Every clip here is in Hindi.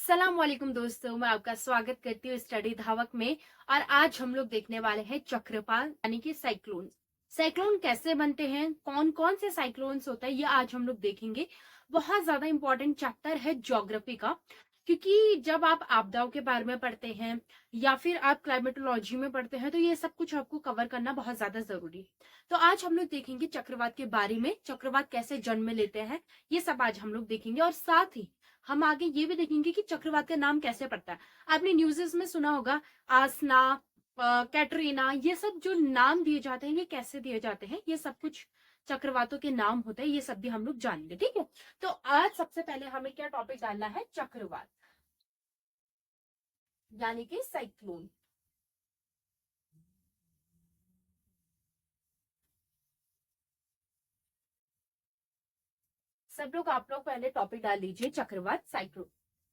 अस्सलाम वालेकुम दोस्तों, मैं आपका स्वागत करती हूँ स्टडी धावक में। और आज हम लोग देखने वाले हैं चक्रवात यानी कि साइक्लोन। साइक्लोन कैसे बनते हैं, कौन कौन से साइक्लोन्स होते हैं, ये आज हम लोग देखेंगे। बहुत ज्यादा इंपॉर्टेंट चैप्टर है ज्योग्राफी का, क्योंकि जब आप आपदाओं के बारे में पढ़ते हैं या फिर आप क्लाइमेटोलॉजी में पढ़ते हैं तो ये सब कुछ आपको कवर करना बहुत ज्यादा जरूरी है। तो आज हम लोग देखेंगे चक्रवात के बारे में, चक्रवात कैसे जन्म लेते हैं, ये सब आज हम लोग देखेंगे। और साथ ही हम आगे ये भी देखेंगे कि चक्रवात का नाम कैसे पड़ता है। आपने न्यूज़ेस में सुना होगा आसना, कैटरीना, ये सब जो नाम दिए जाते हैं ये कैसे दिए जाते हैं, ये सब कुछ चक्रवातों के नाम होते हैं, ये सब भी हम लोग जानेंगे। ठीक है, तो आज सबसे पहले हमें क्या टॉपिक डालना है, चक्रवात यानी कि साइक्लोन। सब लोग आप लोग पहले टॉपिक डाल लीजिए, चक्रवात साइक्लोन।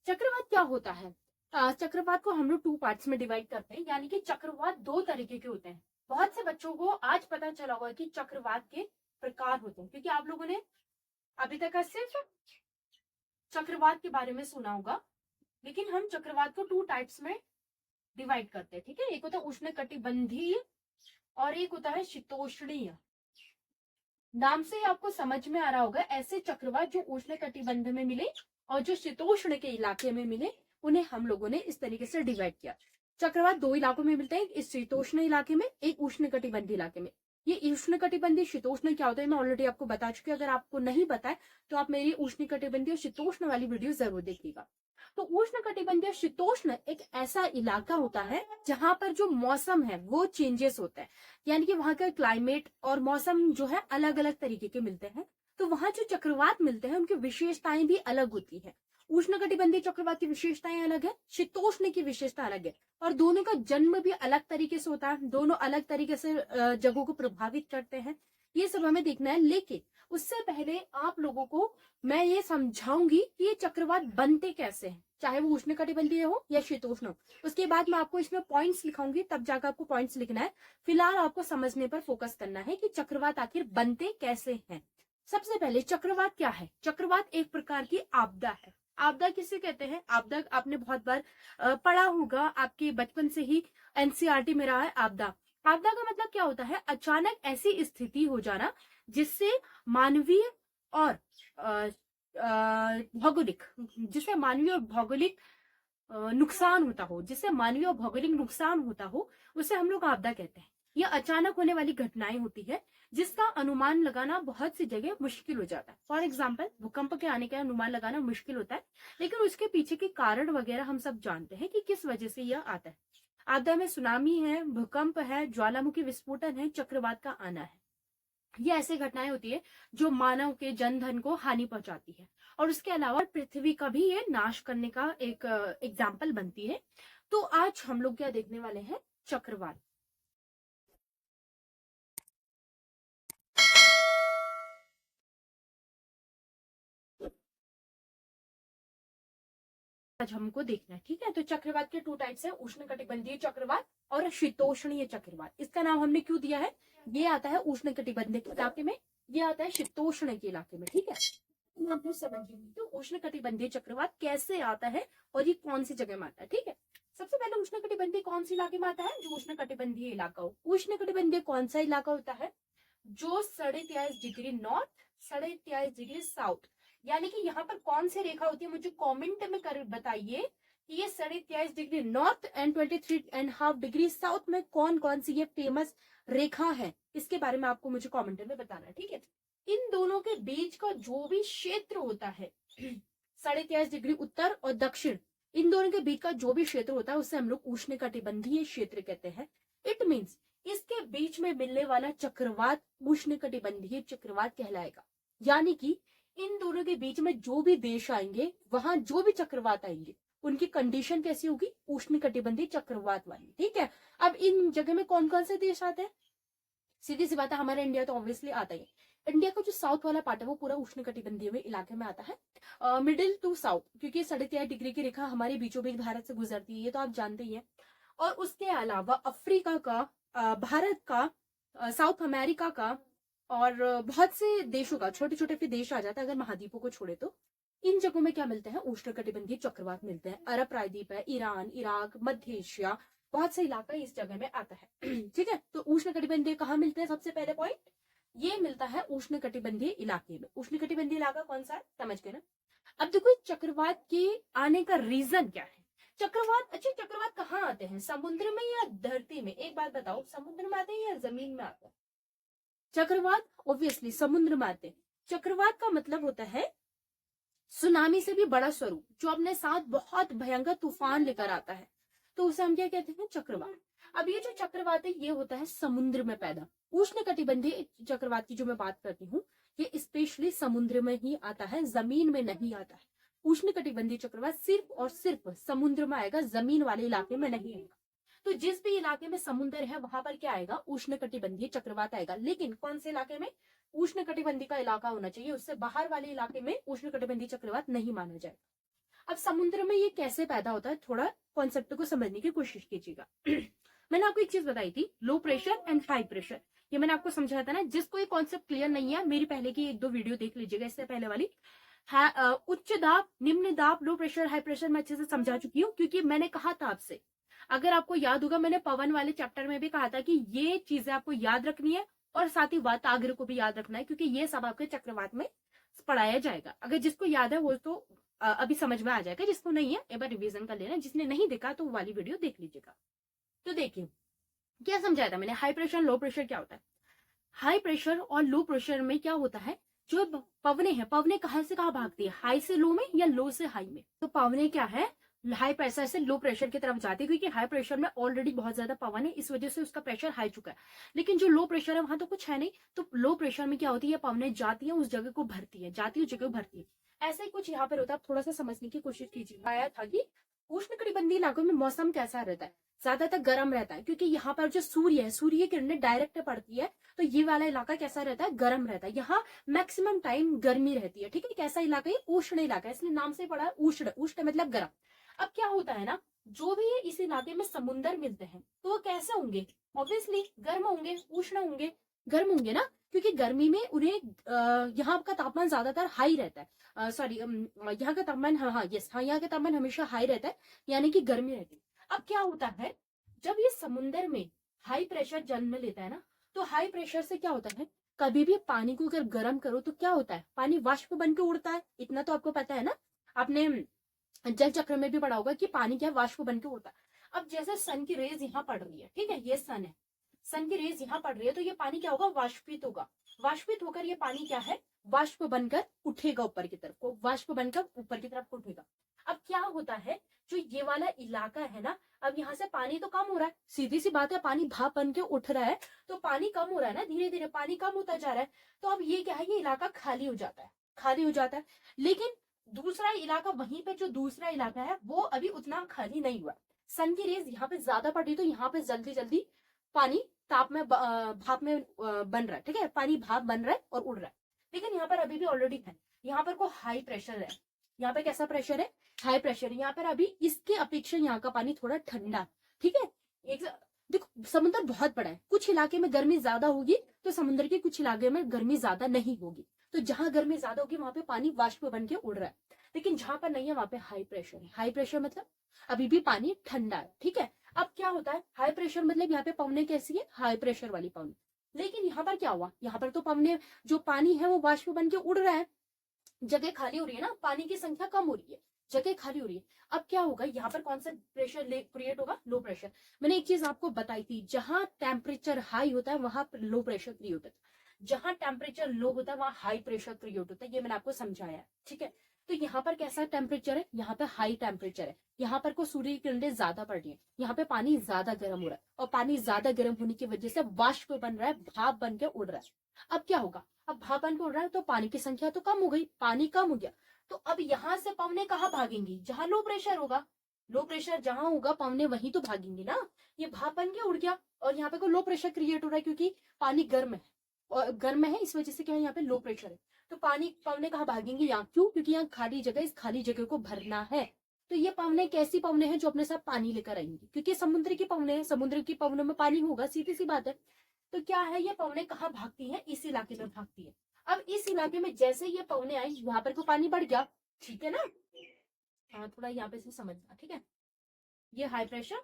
चक्रवात क्या होता है? चक्रवात को हम लोग टू पार्ट्स में डिवाइड करते हैं, यानी कि चक्रवात दो तरीके के होते हैं। बहुत से बच्चों को आज पता चला होगा कि चक्रवात के प्रकार होते हैं, क्योंकि आप लोगों ने अभी तक का सिर्फ चक्रवात के बारे में सुना होगा। लेकिन हम चक्रवात को टू टाइप्स में डिवाइड करते हैं। ठीक है, एक होता है उष्णकटिबंधीय और एक होता है शीतोष्णीय। नाम से आपको समझ में आ रहा होगा, ऐसे चक्रवात जो उष्ण कटिबंध में मिले और जो शीतोष्ण के इलाके में मिले, उन्हें हम लोगों ने इस तरीके से डिवाइड किया। चक्रवात दो इलाकों में मिलते हैं, इस शीतोष्ण इलाके में, एक उष्ण कटिबंधीय इलाके में। ये उष्ण कटिबंधीय शीतोष्ण क्या होता है मैं ऑलरेडी आपको बता चुकी हूँ। अगर आपको नहीं पता है तो आप मेरी उष्ण कटिबंधीय और शीतोष्ण वाली वीडियो जरूर देखिएगा। तो उष्ण कटिबंधीय शीतोष्ण एक ऐसा इलाका होता है जहां पर जो मौसम है वो चेंजेस होता है, यानी कि वहां का क्लाइमेट और मौसम जो है अलग अलग तरीके के मिलते हैं। तो वहां जो चक्रवात मिलते हैं उनकी विशेषताएं भी अलग होती है। उष्णकटिबंधीय चक्रवात की विशेषताएं अलग है, शीतोष्ण की विशेषता अलग है, और दोनों का जन्म भी अलग तरीके से होता है। दोनों अलग तरीके से जगहों को प्रभावित करते हैं, ये सब हमें देखना है। लेकिन उससे पहले आप लोगों को मैं ये समझाऊंगी कि ये चक्रवात बनते कैसे हैं, चाहे वो उष्णकटिबंधीय हो या शीतोष्ण हो। उसके बाद मैं आपको इसमें पॉइंट्स लिखाऊंगी, तब जाकर आपको पॉइंट्स लिखना है। फिलहाल आपको समझने पर फोकस करना है कि चक्रवात आखिर बनते कैसे हैं। सबसे पहले चक्रवात क्या है? चक्रवात एक प्रकार की आपदा है। आपदा किसे कहते हैं? आपदा आपने बहुत बार पढ़ा होगा, आपके बचपन से ही एनसीईआरटी में रहा है आपदा। आपदा का मतलब क्या होता है? अचानक ऐसी स्थिति हो जाना जिससे मानवीय और भौगोलिक, जिससे मानवीय और भौगोलिक नुकसान होता हो, जिससे मानवीय और भौगोलिक नुकसान होता हो, उसे हम लोग आपदा कहते हैं। यह अचानक होने वाली घटनाएं होती है जिसका अनुमान लगाना बहुत सी जगह मुश्किल हो जाता है। फॉर एग्जाम्पल, भूकंप के आने का अनुमान लगाना मुश्किल होता है, लेकिन उसके पीछे के कारण वगैरह हम सब जानते हैं कि किस वजह से यह आता है। आपदा में सुनामी है, भूकंप है, ज्वालामुखी विस्फोटन है, चक्रवात का आना है। ये ऐसी घटनाएं होती है जो मानव के जन धन को हानि पहुंचाती है, और उसके अलावा पृथ्वी का भी ये नाश करने का एक एग्जाम्पल बनती है। तो आज हम लोग क्या देखने वाले हैं, चक्रवात। आज हमको देखना है। ठीक है, तो चक्रवात के टू टाइप्स है, उष्णकटिबंधीय चक्रवात और शीतोष्णीय चक्रवात। इसका नाम हमने क्यों दिया है? ये आता है उष्णकटिबंधीय के इलाके में, ये आता है शीतोष्ण के इलाके में। ठीक है, आप लोग समझिए तो उष्णकटिबंधीय चक्रवात कैसे आता है और ये कौन सी जगह में आता है। ठीक है, सबसे पहले उष्णकटिबंधीय कौन सी इलाके में आता है? जो उष्णकटिबंधीय इलाका हो। उष्णकटिबंधीय कौन सा इलाका होता है? जो 23.5 डिग्री नॉर्थ, 23.5 डिग्री साउथ, यानी कि यहाँ पर कौन सी रेखा होती है, मुझे कमेंट में कर बताइए कि ये 23.5 degree north and 23.5 degree south में कौन कौन सी ये फेमस रेखा है, इसके बारे में आपको मुझे कमेंट में बताना है। ठीक है, इन दोनों के बीच का जो भी क्षेत्र होता है 23.5 डिग्री उत्तर और दक्षिण, इन दोनों के बीच का जो भी क्षेत्र होता है उसे हम लोग उष्णकटिबंधीय क्षेत्र कहते हैं। इट मीन्स इसके बीच में मिलने वाला चक्रवात उष्णकटिबंधीय चक्रवात कहलाएगा। यानी कि इन दोनों के बीच में जो भी देश आएंगे, वहां जो भी चक्रवात आएंगे, उनकी कंडीशन कैसी होगी? उष्णकटिबंधीय चक्रवात वाली। ठीक है, अब इन जगह में कौन कौन से देश आते हैं? सीधी सी बात है, हमारा इंडिया तो ऑब्वियसली आता ही है। इंडिया का जो साउथ वाला पार्ट है वो पूरा उष्णकटिबंधीय में इलाके में आता है, मिडिल टू साउथ, क्योंकि 23.5 डिग्री की रेखा हमारे बीचों बीच भारत से गुजरती है, ये तो आप जानते ही हैं। और उसके अलावा अफ्रीका का, भारत का, साउथ अमेरिका का, और बहुत से देशों का, छोटे छोटे भी देश आ जाता है अगर महाद्वीपों को छोड़े तो। इन जगहों में क्या मिलते हैं, उष्णकटिबंधीय चक्रवात मिलते हैं। अरब प्रायद्वीप है, ईरान, इराक, मध्य एशिया, बहुत से इलाका इस जगह में आता है। ठीक है, तो उष्णकटिबंधीय कहाँ मिलते हैं, सबसे पहले पॉइंट ये मिलता है उष्णकटिबंधीय इलाके में। उष्णकटिबंधीय इलाका कौन सा है, समझ गए ना। अब देखो चक्रवात के आने का रीजन क्या है। चक्रवात, अच्छा चक्रवात कहाँ आते हैं, समुद्र में या धरती में, एक बात बताओ, समुद्र में आते हैं या जमीन में आते हैं। चक्रवात ऑब्वियसली समुद्र में आते हैं। चक्रवात का मतलब होता है सुनामी से भी बड़ा स्वरूप, जो अपने साथ बहुत भयंकर तूफान लेकर आता है, तो उसे हम क्या कहते हैं, चक्रवात। अब ये जो चक्रवात है ये होता है समुद्र में पैदा। उष्णकटिबंधीय चक्रवात की जो मैं बात करती हूँ ये स्पेशली समुद्र में ही आता है, जमीन में नहीं आता है। उष्णकटिबंधीय चक्रवात सिर्फ और सिर्फ समुद्र में आएगा, जमीन वाले इलाके में नहीं आएगा। तो जिस भी इलाके में समुद्र है वहां पर क्या आएगा, उष्णकटिबंधीय चक्रवात आएगा। लेकिन कौन से इलाके में, उष्णकटिबंधीय का इलाका होना चाहिए, उससे बाहर वाले इलाके में उष्णकटिबंधीय चक्रवात नहीं माना जाएगा। अब समुद्र में ये कैसे पैदा होता है, थोड़ा कॉन्सेप्ट को समझने की कोशिश कीजिएगा। मैंने आपको एक चीज बताई थी, low pressure and high pressure, ये मैंने आपको समझाया था ना। जिसको ये कॉन्सेप्ट क्लियर नहीं है, मेरी पहले की 1-2 वीडियो देख लीजिएगा, इससे पहले वाली। उच्च दाब, निम्न दाब, लो प्रेशर, हाई प्रेशर मैं अच्छे से समझा चुकी हूँ, क्योंकि मैंने कहा था आपसे, अगर आपको याद होगा मैंने पवन वाले चैप्टर में भी कहा था कि ये चीजें आपको याद रखनी है और साथ ही वाताग्र को भी याद रखना है, क्योंकि ये सब आपके चक्रवात में पढ़ाया जाएगा। अगर जिसको याद है वो तो अभी समझ में आ जाएगा, जिसको नहीं है एक बार रिवीजन कर लेना, जिसने नहीं देखा तो वो वाली वीडियो देख लीजिएगा। तो देखिए क्या समझाया था मैंने, हाई प्रेशर लो प्रेशर क्या होता है। हाई प्रेशर और लो प्रेशर में क्या होता है, जो पवने हैं, पवने कहां से कहां भागती है, हाई से लो में या लो से हाई में। तो पवने क्या है, हाई प्रेशर से लो प्रेशर की तरफ जाती है, क्योंकि हाई प्रेशर में ऑलरेडी बहुत ज्यादा पवन है, इस वजह से उसका प्रेशर हाई चुका है। लेकिन जो लो प्रेशर है वहां तो कुछ है नहीं, तो लो प्रेशर में क्या होती है, पवने जाती है उस जगह को भरती है, जाती है उस जगह को भरती है। ऐसा ही कुछ यहाँ पर होता है, थोड़ा सा समझने की कोशिश कीजिए। आया था कि उष्णकटिबंधीय इलाकों में मौसम कैसा रहता है, ज्यादातर गर्म रहता है, क्योंकि यहाँ पर जो सूर्य है, सूर्य की किरणें डायरेक्ट पड़ती है, तो ये वाला इलाका कैसा रहता है, गर्म रहता है। यहाँ मैक्सिमम टाइम गर्मी रहती है। ठीक है, कैसा इलाका है, उष्ण इलाका है, इसलिए नाम से पड़ा है उष्ण, उष्ण मतलब गर्म। अब क्या होता है ना, जो भी इस इलाके में समुंदर मिलते हैं तो वो कैसे होंगे, ऑब्वियसली गर्म होंगे, उष्ण होंगे, गर्म होंगे ना, क्योंकि गर्मी में उन्हें यहाँ का तापमान ज्यादातर हाई रहता है। सॉरी, यहाँ का तापमान, हाँ यस हाँ, यहाँ का तापमान हमेशा हाई रहता है, यानी कि गर्मी रहती है। अब क्या होता है, जब ये समुंदर में हाई प्रेशर जन्म लेता है ना, तो हाई प्रेशर से क्या होता है, कभी भी पानी को अगर गर्म करो तो क्या होता है, पानी वाष्प बन के उड़ता है। इतना तो आपको पता है ना, आपने जल चक्र में भी पढ़ा होगा कि पानी क्या वाष्प बन के उड़ता है। अब जैसे सन की रेज यहाँ पड़ रही है, ठीक है, ये सन है, सन की रेज यहाँ पड़ रही है, तो ये पानी क्या होगा, वाष्पित होगा। वाष्पित होकर ये पानी क्या है, वाष्प बनकर उठेगा ऊपर की तरफ, वाष्प बनकर ऊपर की तरफ उठेगा। अब क्या होता है, जो ये वाला इलाका है ना, अब यहाँ से पानी तो कम हो रहा है, सीधी सी बात है, पानी भाप बन के उठ रहा है, तो पानी कम हो रहा है ना, धीरे धीरे पानी कम होता जा रहा है। तो अब ये क्या है, ये इलाका खाली हो जाता है, खाली हो जाता है। लेकिन दूसरा इलाका, वहीं पे जो दूसरा इलाका है वो अभी उतना खाली नहीं हुआ। सन की रेज यहाँ पे ज्यादा पड़ रही, तो यहाँ पे जल्दी जल्दी पानी ताप में भाप में बन रहा है। ठीक है, पानी भाप बन रहा है और उड़ रहा है। लेकिन यहाँ पर अभी भी ऑलरेडी है, यहाँ पर को हाई प्रेशर है, यहाँ पे कैसा प्रेशर है, हाई प्रेशर। यहाँ पर अभी इसके अपेक्षा यहाँ का पानी थोड़ा ठंडा। ठीक है, एक देखो समुद्र बहुत बड़ा है, कुछ इलाके में गर्मी ज्यादा होगी तो समुद्र के कुछ इलाके में गर्मी ज्यादा नहीं होगी। तो जहां गर्मी ज्यादा होगी वहां पे पानी वाष्प बन के उड़ रहा है, लेकिन जहां पर नहीं है वहां पे हाई प्रेशर है। हाई प्रेशर मतलब अभी भी पानी ठंडा है। ठीक है, अब क्या होता है, हाई प्रेशर मतलब यहाँ पे पवने कैसी है, हाई प्रेशर वाली पवने। लेकिन यहाँ पर क्या हुआ, यहाँ पर तो पवने, जो पानी है वो वाष्प बन के उड़ रहा है, जगह खाली हो रही है ना, पानी की संख्या कम हो रही है, जगह खाली हो रही है। अब क्या होगा, यहाँ पर कौन सा प्रेशर क्रिएट होगा, लो प्रेशर। मैंने एक चीज आपको बताई थी, जहां टेम्परेचर हाई होता है वहां लो प्रेशर क्रिएट होता है, जहां टेम्परेचर लो होता है वहां हाई प्रेशर क्रिएट होता है। ये मैंने आपको समझाया। ठीक है, तो यहाँ पर कैसा टेम्परेचर है, यहाँ पे हाई टेम्परेचर है, यहाँ पर को सूर्य की किरणें ज्यादा पड़ रही है, यहाँ पे पानी ज्यादा गर्म हो रहा है, और पानी ज्यादा गर्म होने की वजह से वाष्प बन रहा है, भाप बन के उड़ रहा है। अब क्या होगा, अब भाप बन के उड़ रहा है तो पानी की संख्या तो कम हो गई, पानी कम हो गया, तो अब यहाँ से पवने कहाँ भागेंगी, जहां लो प्रेशर होगा। लो प्रेशर जहां होगा पवने वहीं तो भागेंगी ना। ये भाप बन के उड़ गया और यहाँ पे को लो प्रेशर क्रिएट हो रहा है, क्योंकि पानी गर्म है, और गर्म है इस वजह से क्या है, यहाँ पे लो प्रेशर है, तो पानी पवने कहाँ भागेंगी, यहाँ। क्यों, क्योंकि यहाँ खाली जगह, इस खाली जगह को भरना है। तो ये पवने कैसी पवने हैं, जो अपने साथ पानी लेकर आएंगी, क्योंकि समुद्र की पवने हैं, समुद्र की पवनों में पानी होगा, सीधी सी बात है। तो क्या है, ये पवने कहाँ भागती हैं, इस इलाके में भागती है। अब इस इलाके में जैसे ये पवने आई, यहाँ पर को पानी बढ़ गया, ठीक है ना। थोड़ा यहाँ पे से समझना, ठीक है। ये हाई प्रेशर,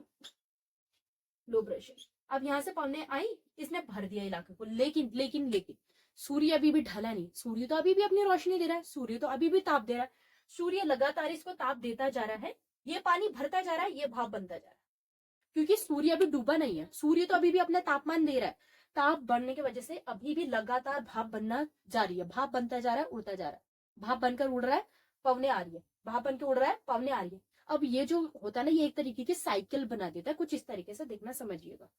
लो प्रेशर। अब यहाँ से पवने आई, इसने भर दिया इलाके को, लेकिन लेकिन लेकिन सूर्य अभी भी ढला नहीं। सूर्य तो अभी भी अपनी रोशनी दे रहा है, सूर्य तो अभी भी ताप दे रहा है। सूर्य लगातार इसको ताप देता जा रहा है, ये पानी भरता जा रहा है, ये भाप बनता जा रहा है। क्योंकि सूर्य अभी डूबा नहीं है, सूर्य तो अभी भी अपना तापमान दे रहा है। ताप बढ़ने की वजह से अभी भी लगातार भाप बनना जारी है, भाप बनता जा रहा है, उड़ता जा रहा है, भाप बनकर उड़ रहा है, पवने आ रही है, भाप बनकर उड़ रहा है, पवने आ रही है। अब ये जो होता है ना, ये एक तरीके की साइकिल बना देता है, कुछ इस तरीके से देखना, समझिएगा।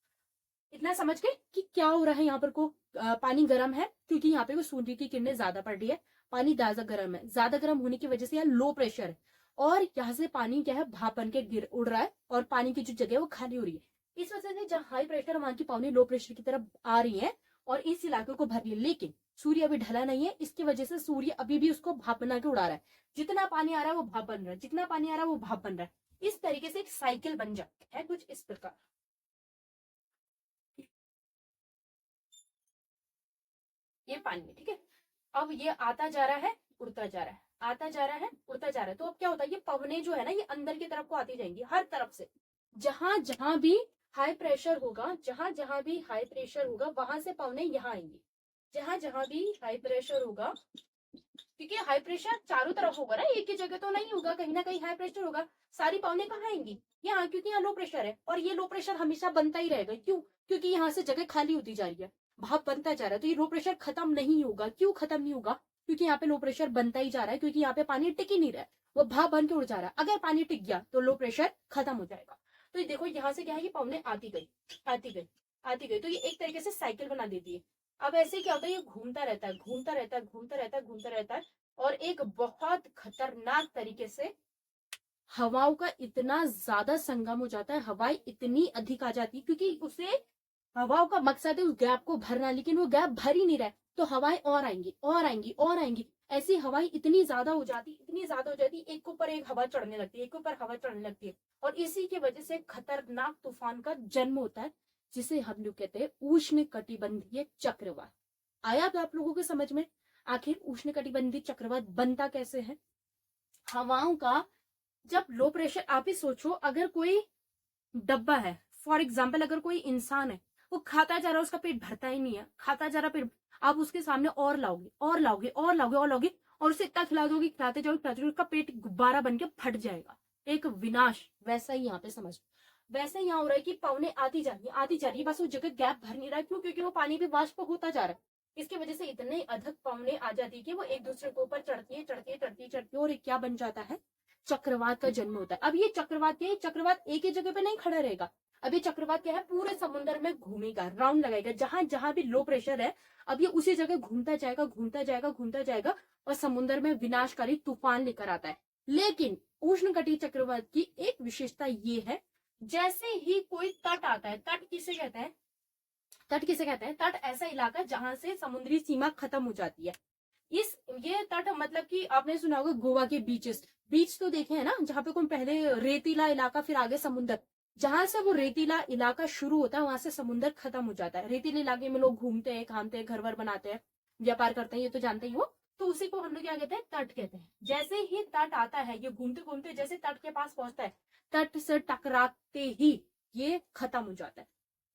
इतना समझ गए कि क्या हो रहा है यहाँ पर को। पानी गर्म है क्योंकि यहाँ पे वो सूर्य की किरणें ज्यादा पड़ रही है, पानी ज्यादा गर्म है, ज्यादा गर्म होने की वजह से यहाँ लो प्रेशर है, और यहाँ से पानी क्या है, भाप बन के गिर उड़ रहा है, और पानी की जो जगह है वो खाली हो रही है। इस वजह से जहाँ हाई प्रेशर वहां की पानी लो प्रेशर की तरफ आ रही है और इस इलाके को भर रही है। लेकिन सूर्य अभी ढला नहीं है, इसकी वजह से सूर्य अभी भी उसको भाप बना के उड़ा रहा है। जितना पानी आ रहा है वो भाप बन रहा है, जितना पानी आ रहा है वो भाप बन रहा है। इस तरीके से एक साइकिल बन जाती है कुछ इस प्रकार। ये पानी है, ठीक है। अब ये आता जा रहा है, उड़ता जा रहा है, आता जा रहा है, उड़ता जा रहा है। तो अब क्या होता है, ये पवने जो है ना, ये अंदर की तरफ को आती जाएंगी हर तरफ से। जहां जहां भी हाई प्रेशर होगा, जहां जहां भी हाई प्रेशर होगा, वहां से पवने यहाँ आएंगी। जहां जहां भी हाई प्रेशर होगा, क्योंकि हाई प्रेशर चारों तरफ होगा ना, एक ही जगह तो नहीं होगा, कहीं ना कहीं हाई प्रेशर होगा। सारी पवने कहाँ आएंगी, यहाँ, क्योंकि यहाँ लो प्रेशर है, और ये लो प्रेशर हमेशा बनता ही रहेगा। क्यों? क्योंकि यहाँ से जगह खाली होती जा रही है, भाप बनता जा रहा है, तो ये लो प्रेशर खत्म नहीं होगा। क्यों खत्म नहीं होगा? क्योंकि यहाँ पे लो प्रेशर बनता ही जा रहा है, क्योंकि यहाँ पे पानी टिक ही नहीं रहा है, वो भाप बन के उड़ जा रहा है। अगर पानी टिक गया तो लो प्रेशर खत्म हो जाएगा। तो ये देखो, यहाँ से क्या है, ये पवने आती गई, आती गई, आती गई, तो ये एक तरीके से साइकिल बना देती है। अब ऐसे क्या होता है, ये घूमता रहता है, घूमता रहता है, घूमता रहता है, घूमता रहता है, और एक बहुत खतरनाक तरीके से हवाओं का इतना ज्यादा संगम हो जाता है, हवाएं इतनी अधिक आ जाती है, क्योंकि उसे हवाओं का मकसद है उस गैप को भरना, लेकिन वो गैप भर ही नहीं रहा है, तो हवाएं और आएंगी, और आएंगी, और आएंगी। ऐसी हवाएं इतनी ज्यादा हो जाती, इतनी ज्यादा हो जाती, एक के ऊपर एक हवा चढ़ने लगती है, एक के ऊपर हवा चढ़ने लगती है, और इसी की वजह से खतरनाक तूफान का जन्म होता है, जिसे हम लोग कहते हैं उष्ण कटिबंधीय चक्रवात। आया अब आप लोगों के समझ में, आखिर उष्ण कटिबंधीय चक्रवात बनता कैसे है। हवाओं का जब लो प्रेशर, आप ही सोचो, अगर कोई डब्बा है, फॉर एग्जाम्पल अगर कोई इंसान है, वो खाता जा रहा है, उसका पेट भरता ही नहीं है, खाता जा रहा पेट, आप उसके सामने और लाओगे, और लाओगे, और लाओगे, और लाओगे, और उसे इतना खिला दोगे, खिलाते जाओगे, खिलाते जाओगे, उसका पेट गुब्बारा बन के फट जाएगा, एक विनाश। वैसा ही यहाँ पे समझ, वैसे यहाँ हो रहा है कि पवने आती जा रही है, आती जा रही है, बस वो जगह गैप भर नहीं रहा है। क्यों? क्योंकि वो पानी भी वाष्प होता जा रहा है। इसकी वजह से इतने अधिक पवने आ जाती है कि वो एक दूसरे के ऊपर चढ़ती है, चढ़ती है, चढ़ती है, चढ़ती है, और एक क्या बन जाता है, चक्रवात का जन्म होता है। अब ये चक्रवात क्या है, चक्रवात एक ही जगह पे नहीं खड़ा रहेगा। अब ये चक्रवात क्या है, पूरे समुद्र में घूमेगा, राउंड लगाएगा, जहां जहां भी लो प्रेशर है, अब ये उसी जगह घूमता जाएगा, घूमता जाएगा, घूमता जाएगा, और समुद्र में विनाशकारी तूफान लेकर आता है। लेकिन उष्ण कटिबंधीय चक्रवात की एक विशेषता ये है, जैसे ही कोई तट आता है, तट किसे कहते हैं, तट किसे कहते हैं, तट ऐसा इलाका जहां से समुद्री सीमा खत्म हो जाती है। इस ये तट मतलब कि आपने सुना होगा गोवा के बीचेस, बीच तो देखे हैं ना, जहां पे कोई पहले रेतीला इलाका, फिर आगे समुद्र, जहां से वो रेतीला इलाका शुरू होता है वहां से समुद्र खत्म हो जाता है। रेतीले इलाके में लोग घूमते हैं, खाते हैं, घर वर बनाते हैं, व्यापार करते हैं, ये तो जानते ही हो। तो उसी को हम लोग क्या कहते हैं, तट कहते हैं। जैसे ही तट आता है, ये घूमते घूमते जैसे तट के पास पहुंचता है, तट से टकराते ही ये खत्म हो जाता है।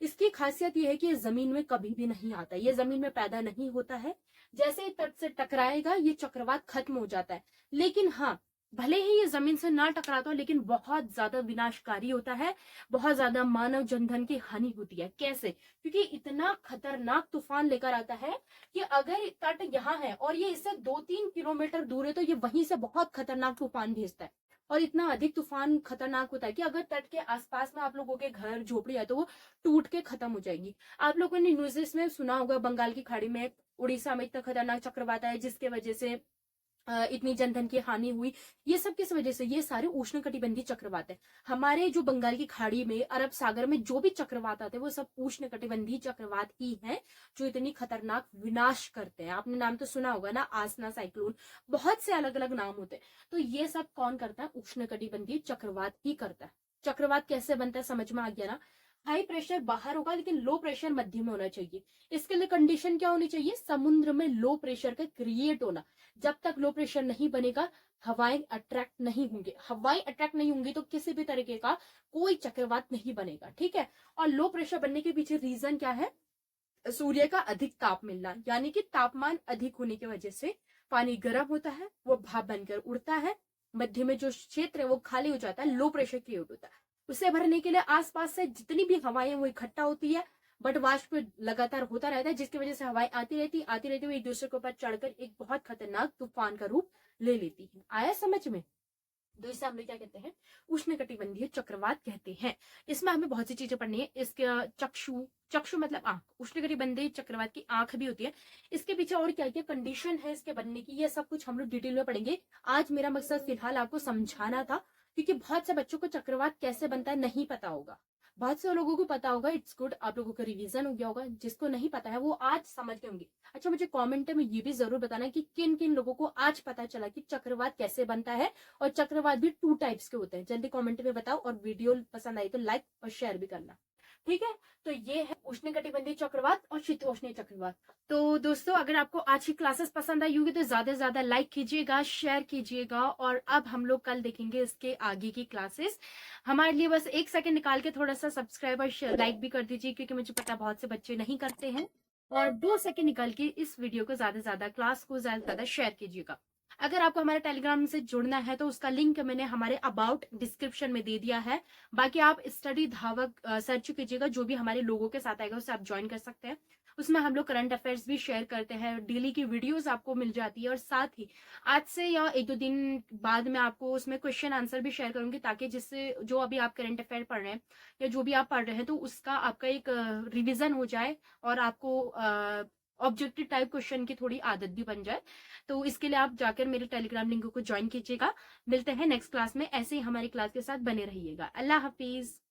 इसकी खासियत यह है कि ये जमीन में कभी भी नहीं आता, ये जमीन में पैदा नहीं होता है। जैसे ही तट से टकराएगा ये चक्रवात खत्म हो जाता है। लेकिन हाँ, भले ही ये जमीन से ना टकराता हो, लेकिन बहुत ज्यादा विनाशकारी होता है, बहुत ज्यादा मानव जनधन की हानि होती है। कैसे? क्योंकि इतना खतरनाक तूफान लेकर आता है कि अगर तट यहाँ है और ये इससे 2-3 किलोमीटर दूर है, तो ये वहीं से बहुत खतरनाक तूफान भेजता है। और इतना अधिक तूफान खतरनाक होता है कि अगर तट के आसपास में आप लोगों के घर झोपड़ी है, तो वो टूट के खत्म हो जाएगी। आप लोगों ने न्यूज़ में सुना होगा, बंगाल की खाड़ी में, उड़ीसा में इतना खतरनाक चक्रवात आया जिसके वजह से इतनी जनधन की हानि हुई। ये सब किस वजह से? ये सारे उष्ण कटिबंधीय चक्रवात है। हमारे जो बंगाल की खाड़ी में, अरब सागर में जो भी चक्रवात आते हैं, वो सब उष्ण कटिबंधीय चक्रवात ही हैं, जो इतनी खतरनाक विनाश करते हैं। आपने नाम तो सुना होगा ना, आसना साइक्लोन, बहुत से अलग अलग नाम होते हैं। तो ये सब कौन करता है? उष्ण कटिबंधीय चक्रवात ही करता है। चक्रवात कैसे बनता है समझ में आ गया ना। हाई प्रेशर बाहर होगा, लेकिन लो प्रेशर मध्य में होना चाहिए। इसके लिए कंडीशन क्या होनी चाहिए? समुद्र में लो प्रेशर का क्रिएट होना। जब तक लो प्रेशर नहीं बनेगा, हवाएं अट्रैक्ट नहीं होंगे, हवाएं अट्रैक्ट नहीं होंगी तो किसी भी तरीके का कोई चक्रवात नहीं बनेगा, ठीक है। और लो प्रेशर बनने के पीछे रीजन क्या है? सूर्य का अधिक ताप मिलना, यानी कि तापमान अधिक होने की वजह से पानी गर्म होता है, वो भाप बनकर उड़ता है, मध्य में जो क्षेत्र है वो खाली हो जाता है, लो प्रेशर क्रिएट होता है। उसे भरने के लिए आसपास से जितनी भी हवाएं वो इकट्ठा होती है, बट वाष्प लगातार होता रहता है, जिसकी वजह से हवाएं आती रहती है, एक दूसरे के ऊपर चढ़कर एक बहुत खतरनाक तूफान का रूप ले लेती है। आया समझ में? तो इसे हम लोग क्या कहते हैं? उष्णकटिबंधीय चक्रवात कहते हैं। इसमें हमें बहुत सी चीजें पढ़नी है। इसके चक्षु, चक्षु मतलब आंख, उष्णकटिबंधीय चक्रवात की आंख भी होती है। इसके पीछे और क्या क्या कंडीशन है इसके बनने की, ये सब कुछ हम लोग डिटेल में पढ़ेंगे। आज मेरा मकसद फिलहाल आपको समझाना था, क्योंकि बहुत से बच्चों को चक्रवात कैसे बनता है नहीं पता होगा, बहुत से लोगों को पता होगा। इट्स गुड, आप लोगों का रिवीजन हो गया होगा। जिसको नहीं पता है वो आज समझ गए होंगे। अच्छा, मुझे कमेंट में ये भी जरूर बताना कि किन किन लोगों को आज पता चला कि चक्रवात कैसे बनता है, और चक्रवात भी 2 टाइप्स के होते हैं। जल्दी कमेंट में बताओ, और वीडियो पसंद आई तो लाइक और शेयर भी करना, ठीक है। तो ये है उष्णकटिबंधीय चक्रवात और शीतोष्णीय चक्रवात। तो दोस्तों, अगर आपको आज की क्लासेस पसंद आई होगी तो ज्यादा से ज्यादा लाइक कीजिएगा, शेयर कीजिएगा, और अब हम लोग कल देखेंगे इसके आगे की क्लासेस। हमारे लिए बस 1 सेकंड निकाल के थोड़ा सा सब्सक्राइब और लाइक भी कर दीजिए, क्योंकि मुझे पता बहुत से बच्चे नहीं करते हैं। और 2 सेकंड निकाल के इस वीडियो को ज्यादा से ज्यादा, क्लास को ज्यादा से ज्यादा शेयर कीजिएगा। अगर आपको हमारे टेलीग्राम से जुड़ना है तो उसका लिंक मैंने हमारे अबाउट डिस्क्रिप्शन में दे दिया है। बाकी आप स्टडी धावक सर्च कीजिएगा, जो भी हमारे लोगों के साथ आएगा उसे आप ज्वाइन कर सकते हैं। उसमें हम लोग करंट अफेयर्स भी शेयर करते हैं, डेली की वीडियोस आपको मिल जाती है, और साथ ही आज से या 1-2 दिन बाद में आपको उसमें क्वेश्चन आंसर भी शेयर करूंगी, ताकि जिससे जो अभी आप करंट अफेयर पढ़ रहे हैं या जो भी आप पढ़ रहे हैं तो उसका आपका एक रिविजन हो जाए, और आपको ऑब्जेक्टिव टाइप क्वेश्चन की थोड़ी आदत भी बन जाए। तो इसके लिए आप जाकर मेरे टेलीग्राम लिंक को ज्वाइन कीजिएगा। मिलते हैं नेक्स्ट क्लास में, ऐसे ही हमारी क्लास के साथ बने रहिएगा। अल्लाह हाफिज।